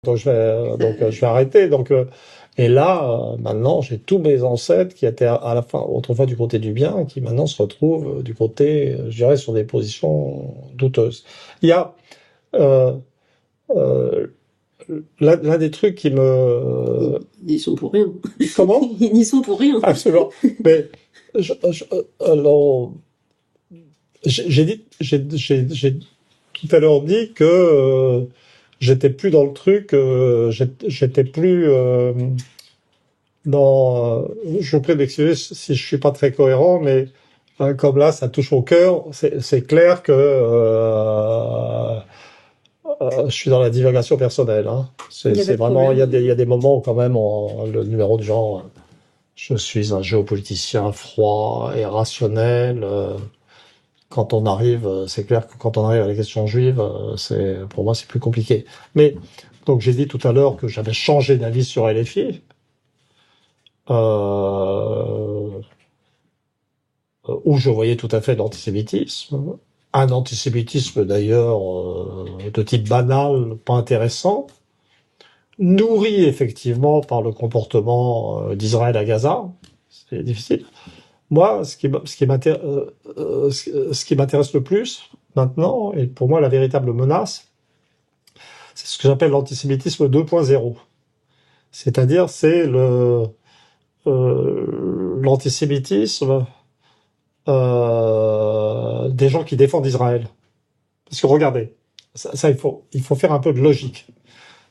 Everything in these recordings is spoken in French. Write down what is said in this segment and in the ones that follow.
Donc je vais arrêter. Et là, maintenant, j'ai tous mes ancêtres qui étaient à la fin, autrefois du côté du bien, qui maintenant se retrouvent du côté, je dirais, sur des positions douteuses. Il y a euh, euh, l'un des trucs qui me... Ils y sont pour rien. Comment? Ils y sont pour rien. Absolument. Mais alors, j'ai tout à l'heure dit que j'étais plus dans le truc, j'étais plus dans. Je vous prie de m'excuser si je suis pas très cohérent, mais comme là, ça touche au cœur. C'est clair que je suis dans la divagation personnelle. Hein. C'est vraiment, il y a des moments où quand même, le numéro de genre, je suis un géopoliticien froid et rationnel. Quand on arrive, c'est clair que quand on arrive à la question juive, pour moi c'est plus compliqué. Mais donc j'ai dit tout à l'heure que j'avais changé d'avis sur LFI, où je voyais tout à fait l'antisémitisme, un antisémitisme d'ailleurs de type banal, pas intéressant, nourri effectivement par le comportement d'Israël à Gaza, c'est difficile. Moi, ce qui m'intéresse le plus maintenant, et pour moi la véritable menace, c'est ce que j'appelle l'antisémitisme 2.0. C'est-à-dire, c'est l'antisémitisme des gens qui défendent Israël. Parce que regardez, il faut faire un peu de logique.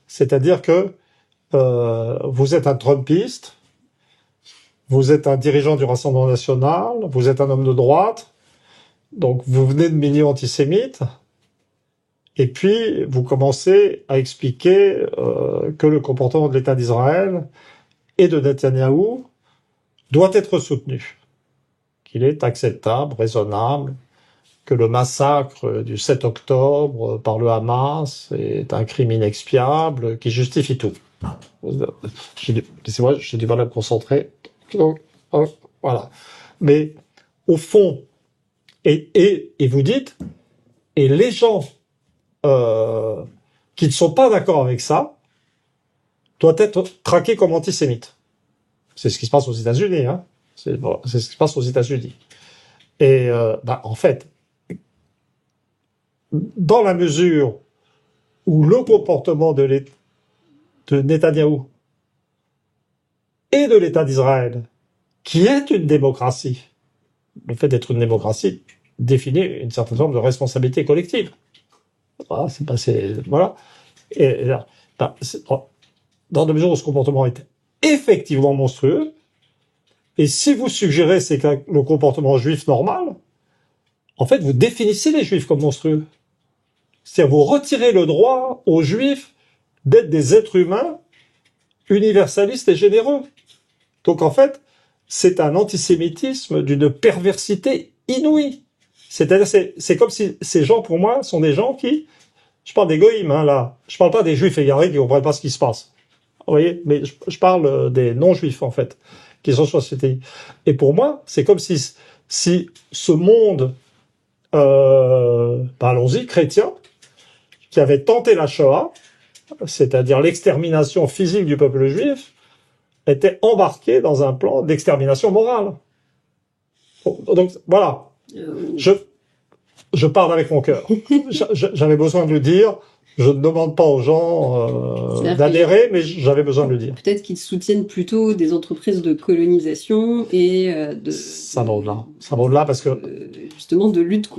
C'est-à-dire que vous êtes un Trumpiste, vous êtes un dirigeant du Rassemblement national, vous êtes un homme de droite, donc vous venez de milieux antisémites, et puis vous commencez à expliquer que le comportement de l'État d'Israël et de Netanyahou doit être soutenu, qu'il est acceptable, raisonnable, que le massacre du 7 octobre par le Hamas est un crime inexpiable qui justifie tout. Laissez-moi, j'ai du mal à me concentrer. Donc, voilà. Mais au fond, et vous dites, et les gens qui ne sont pas d'accord avec ça doivent être traqués comme antisémites. C'est ce qui se passe aux États-Unis, hein. C'est ce qui se passe aux États-Unis. Et en fait, dans la mesure où le comportement de Netanyahou et de l'État d'Israël, qui est une démocratie, le fait d'être une démocratie définit une certaine forme de responsabilité collective. Voilà, voilà. Et là, dans la mesure où ce comportement est effectivement monstrueux, et si vous suggérez c'est le comportement juif normal, en fait, vous définissez les juifs comme monstrueux. C'est-à-dire, vous retirez le droit aux juifs d'être des êtres humains universalistes et généreux. Donc, en fait, c'est un antisémitisme d'une perversité inouïe. C'est-à-dire, c'est comme si ces gens, pour moi, sont des gens qui, je parle des goïms, hein, là. Je parle pas des juifs égarés qui comprennent pas ce qui se passe. Vous voyez? Mais je parle des non-juifs, en fait, qui sont sur ce pays. Et pour moi, c'est comme si ce monde, allons-y, chrétien, qui avait tenté la Shoah, c'est-à-dire l'extermination physique du peuple juif, était embarqué dans un plan d'extermination morale. Donc, voilà. Je parle avec mon cœur. J'avais besoin de le dire. Je ne demande pas aux gens d'adhérer, mais j'avais besoin de le dire. Peut-être qu'ils soutiennent plutôt des entreprises de colonisation et ça va au-delà. Ça va au-delà parce que justement de lutte contre